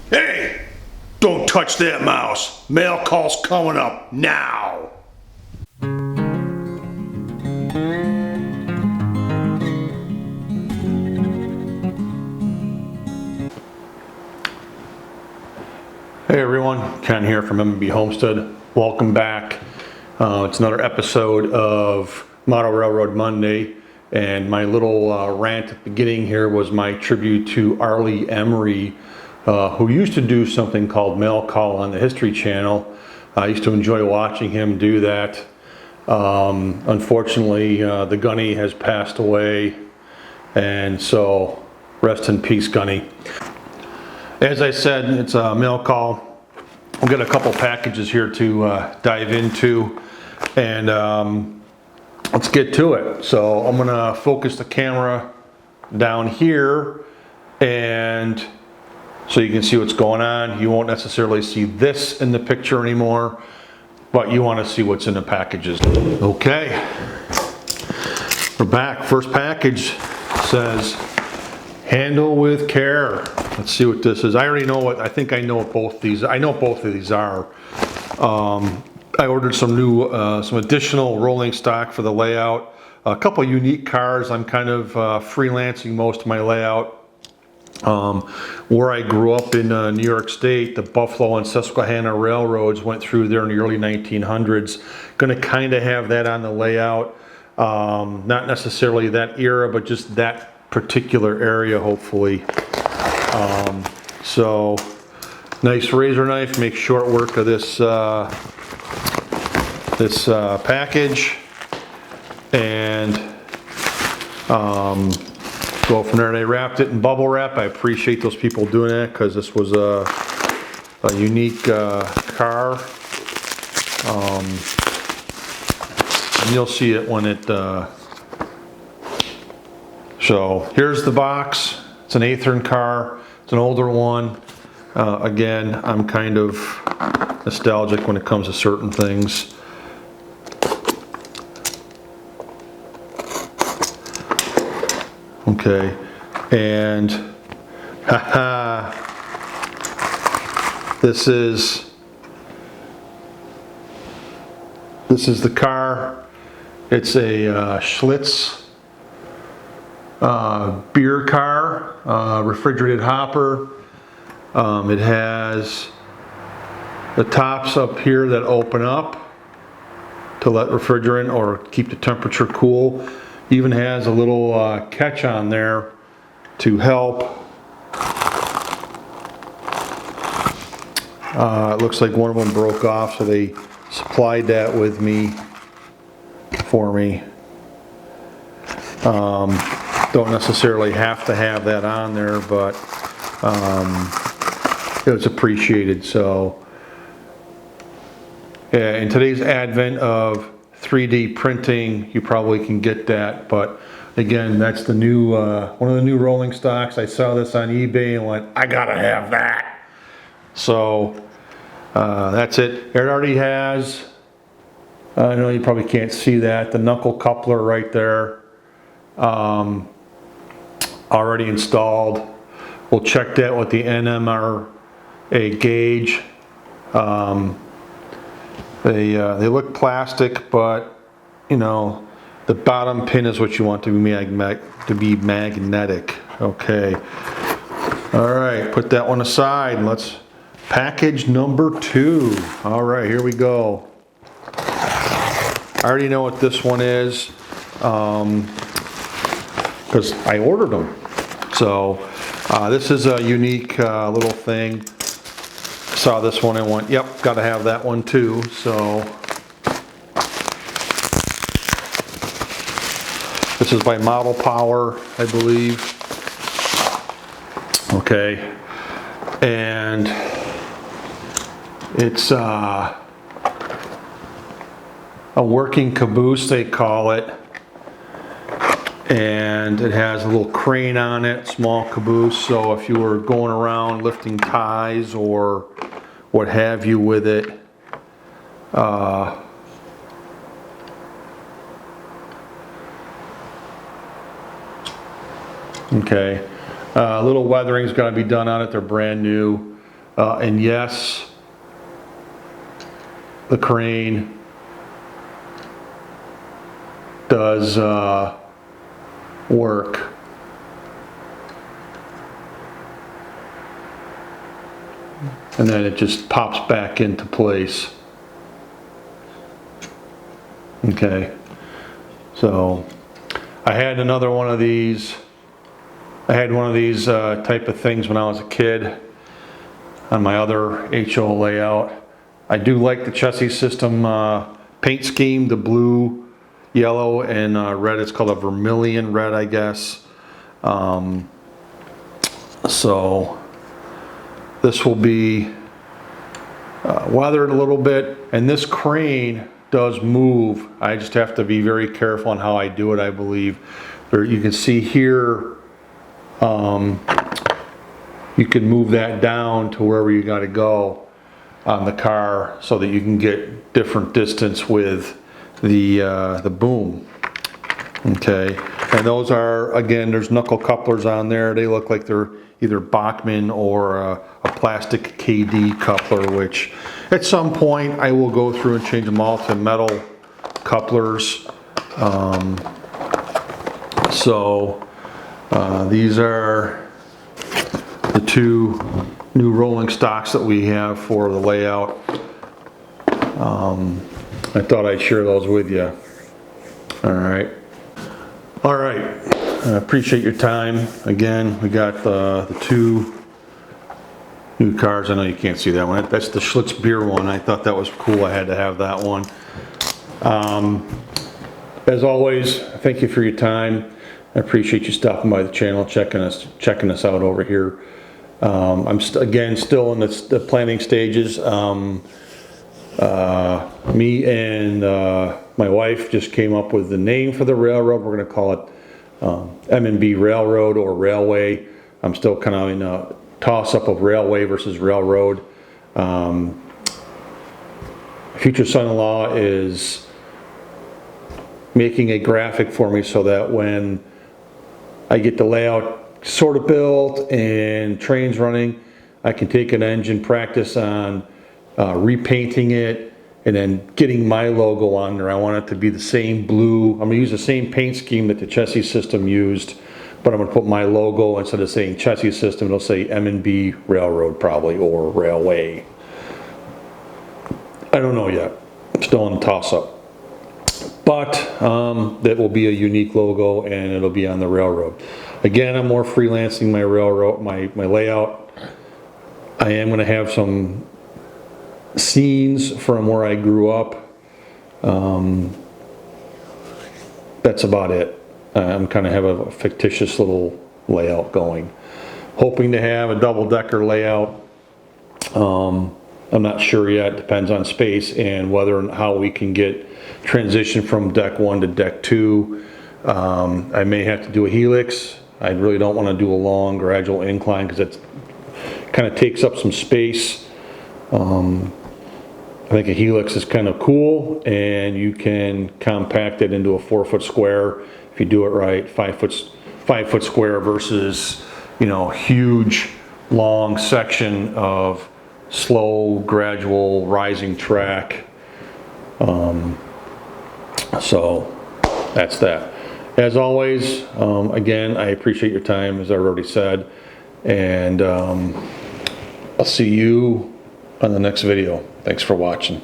Hey, don't touch that mouse. Mail call's coming up now. Hey everyone, Ken here from MB Homestead. Welcome back. It's another episode of Model Railroad Monday, and my little rant at the beginning here was my tribute to Arlie Emery, who used to do something called Mail Call on the History Channel. I used to enjoy watching him do that. Unfortunately, the Gunny has passed away, and so rest in peace, Gunny. As I said, it's a mail call. We'll get a couple packages here to dive into, and let's get to it. So I'm gonna focus the camera down here, and so you can see what's going on. You won't necessarily see this in the picture anymore, but you want to see what's in the packages. Okay, we're back. First package says, handle with care. Let's see what this is. I already know what, I think I know what both these, I know what both of these are. I ordered some new, some additional rolling stock for the layout. A couple unique cars. I'm kind of freelancing most of my layout. Where I grew up in New York State, the Buffalo and Susquehanna railroads went through there in the early 1900s. Going to kind of have that on the layout. Not necessarily that era, but just that particular area, hopefully. So nice razor knife. Make short work of this package, and go from there. They wrapped it in bubble wrap. I appreciate those people doing that because this was a unique car. And you'll see it when it. So here's the box. It's an Athearn car. It's an older one. Again, I'm kind of nostalgic when it comes to certain things. Okay, and haha, this is the car. It's a Schlitz beer car, refrigerated hopper. It has the tops up here that open up to let refrigerant or keep the temperature cool. Even has a little catch on there to help. It looks like one of them broke off, so they supplied that with me for me. Don't necessarily have to have that on there, but it was appreciated. So yeah, in today's advent of 3D printing, you probably can get that, but again, that's the new one of the new rolling stocks. I saw this on eBay and went, I gotta have that. So that's it. It already has, I know you probably can't see that, the knuckle coupler right there, already installed. We'll check that with the NMRA gauge. They look plastic, but you know, the bottom pin is what you want to be magnetic. Okay. All right, put that one aside. Let's package number 2. All right, here we go. I already know what this one is because I ordered them. So this is a unique little thing. Saw this one and went, yep, got to have that one too. So this is by Model Power, I believe. Okay, and it's a working caboose, they call it, and it has a little crane on it, small caboose. So if you were going around lifting ties or what have you with it, okay, a little weathering's got to be done on it. They're brand new. And yes, the crane does work. And then it just pops back into place. Okay, so I had another one of these. I had one of these type of things when I was a kid on my other HO layout. I do like the chassis system paint scheme, the blue, yellow, and red. It's called a vermilion red, I guess. So this will be weathered a little bit, and this crane does move. I just have to be very careful on how I do it, I believe. There, you can see here, you can move that down to wherever you got to go on the car so that you can get different distance with the boom. Okay, and those are, again, there's knuckle couplers on there. They look like they're either Bachmann or a plastic KD coupler, which at some point I will go through and change them all to metal couplers. These are the two new rolling stocks that we have for the layout. I thought I'd share those with you. All right. I appreciate your time. Again, we got the two new cars. I know you can't see that one. That's the Schlitz beer one. I thought that was cool. I had to have that one. As always, thank you for your time. I appreciate you stopping by the channel, checking us out over here. I'm again still in the planning stages. Me and my wife just came up with the name for the railroad. We're going to call it M&B Railroad or Railway. I'm still kind of in a toss-up of railway versus railroad. Future son-in-law is making a graphic for me so that when I get the layout sort of built and trains running, I can take an engine, practice on repainting it, and then getting my logo on there. I want it to be the same blue. I'm going to use the same paint scheme that the chassis system used, but I'm going to put my logo, instead of saying chassis system, it'll say M&B Railroad probably, or Railway. I don't know yet. I'm still in the toss-up. But that will be a unique logo, and it'll be on the railroad. Again, I'm more freelancing my railroad, my layout. I am going to have some scenes from where I grew up. That's about it. I'm kind of have a fictitious little layout going. Hoping to have a double-decker layout. I'm not sure yet. Depends on space and whether and how we can get transition from deck 1 to deck 2. I may have to do a helix. I really don't want to do a long gradual incline because it kind of takes up some space. I think a helix is kind of cool, and you can compact it into a 4-foot square if you do it right. 5-foot square versus, you know, huge long section of slow gradual rising track. So that's that. As always, again, I appreciate your time, as I already said, and I'll see you on the next video. Thanks for watching.